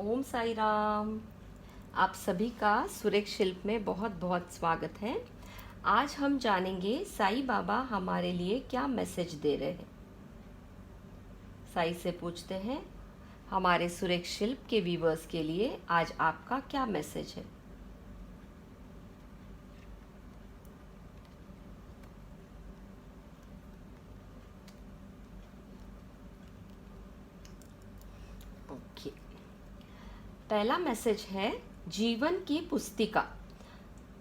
ओम साई राम। आप सभी का सुरेख शिल्प में बहुत बहुत स्वागत है। आज हम जानेंगे साईं बाबा हमारे लिए क्या मैसेज दे रहे हैं। साईं से पूछते हैं, हमारे सुरेख शिल्प के व्यूवर्स के लिए आज आपका क्या मैसेज है। ओके, पहला मैसेज है जीवन की पुस्तिका।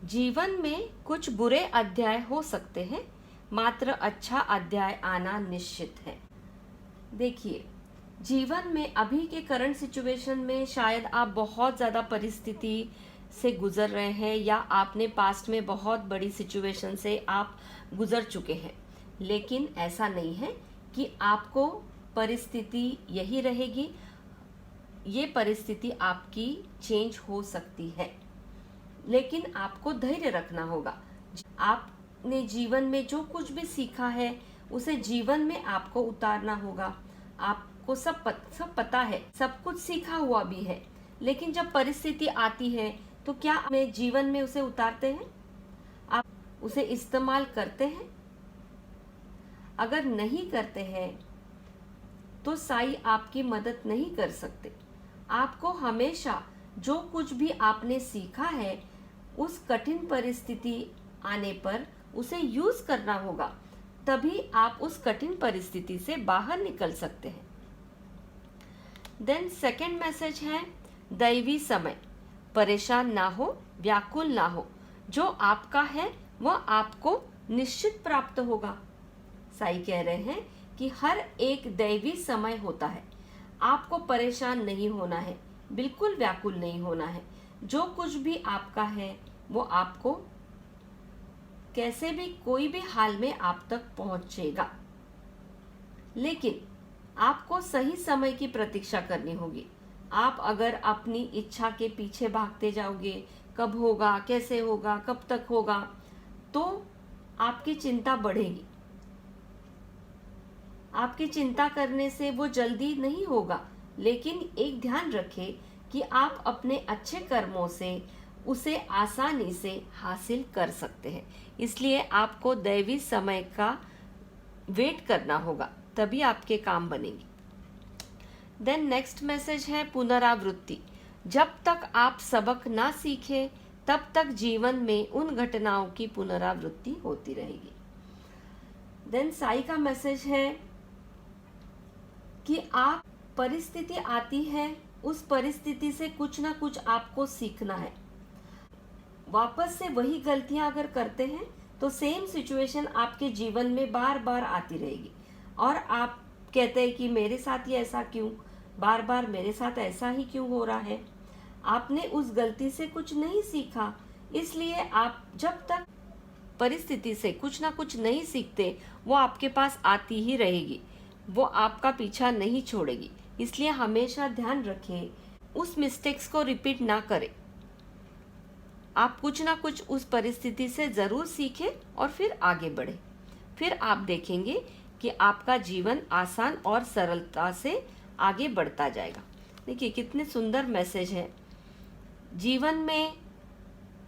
जीवन में कुछ बुरे अध्याय हो सकते हैं, मात्र अच्छा अध्याय आना निश्चित है। देखिए, जीवन में अभी के करंट सिचुएशन में शायद आप बहुत ज़्यादा परिस्थिति से गुजर रहे हैं या आपने पास्ट में बहुत बड़ी सिचुएशन से आप गुजर चुके हैं, लेकिन ऐसा नहीं है कि आपको परिस्थिति यही रहेगी। ये परिस्थिति आपकी चेंज हो सकती है, लेकिन आपको धैर्य रखना होगा। आपने जीवन में जो कुछ भी सीखा है उसे जीवन में आपको उतारना होगा। आपको सब पता है, सब कुछ सीखा हुआ भी है, लेकिन जब परिस्थिति आती है तो क्या अपने जीवन में उसे उतारते हैं? आप उसे इस्तेमाल करते हैं? अगर नहीं करते हैं तो साईं आपकी मदद नहीं कर सकते। आपको हमेशा जो कुछ भी आपने सीखा है उस कठिन परिस्थिति आने पर उसे यूज करना होगा, तभी आप उस कठिन परिस्थिति से बाहर निकल सकते हैं। देन सेकंड मैसेज है दैवी समय। परेशान ना हो, व्याकुल ना हो, जो आपका है वह आपको निश्चित प्राप्त होगा। साईं कह रहे हैं कि हर एक दैवी समय होता है। आपको परेशान नहीं होना है, बिल्कुल व्याकुल नहीं होना है। जो कुछ भी आपका है वो आपको कैसे भी कोई भी हाल में आप तक पहुंचेगा, लेकिन आपको सही समय की प्रतीक्षा करनी होगी। आप अगर अपनी इच्छा के पीछे भागते जाओगे, कब होगा, कैसे होगा, कब तक होगा, तो आपकी चिंता बढ़ेगी। आपकी चिंता करने से वो जल्दी नहीं होगा, लेकिन एक ध्यान रखें कि आप अपने अच्छे कर्मों से उसे आसानी से हासिल कर सकते हैं। इसलिए आपको दैवी समय का वेट करना होगा, तभी आपके काम बनेंगे। देन नेक्स्ट मैसेज है पुनरावृत्ति। जब तक आप सबक ना सीखें तब तक जीवन में उन घटनाओं की पुनरावृत्ति होती रहेगी। देन साईं का मैसेज है कि आप परिस्थिति आती है, उस परिस्थिति से कुछ ना कुछ आपको सीखना है। वापस से वही गलतियां अगर करते हैं तो सेम सिचुएशन आपके जीवन में बार बार आती रहेगी और आप कहते हैं कि मेरे साथ ये ऐसा क्यों, बार बार मेरे साथ ऐसा ही क्यों हो रहा है। आपने उस गलती से कुछ नहीं सीखा, इसलिए आप जब तक परिस्थिति से कुछ ना कुछ नहीं सीखते वो आपके पास आती ही रहेगी, वो आपका पीछा नहीं छोड़ेगी। इसलिए हमेशा ध्यान रखें, उस मिस्टेक्स को रिपीट ना करें। आप कुछ ना कुछ उस परिस्थिति से जरूर सीखें और फिर आगे बढ़े। फिर आप देखेंगे कि आपका जीवन आसान और सरलता से आगे बढ़ता जाएगा। देखिए कितने सुंदर मैसेज है। जीवन में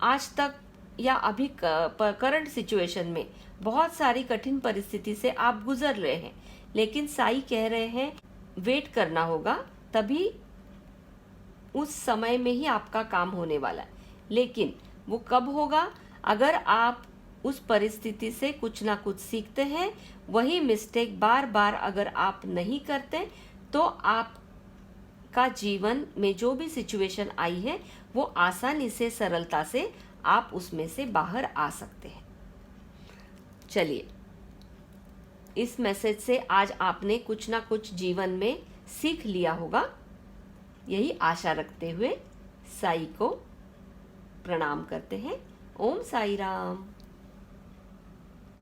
आज तक या अभी करंट सिचुएशन में बहुत सारी कठिन परिस्थिति से आप गुजर रहे हैं, लेकिन साईं कह रहे हैं वेट करना होगा, तभी उस समय में ही आपका काम होने वाला है। लेकिन वो कब होगा? अगर आप उस परिस्थिति से कुछ ना कुछ सीखते हैं, वही मिस्टेक बार बार अगर आप नहीं करते, तो आपका जीवन में जो भी सिचुएशन आई है वो आसानी से, सरलता से आप उसमें से बाहर आ सकते हैं। चलिए, इस मैसेज से आज आपने कुछ ना कुछ जीवन में सीख लिया होगा, यही आशा रखते हुए साईं को प्रणाम करते हैं। ओम साई राम।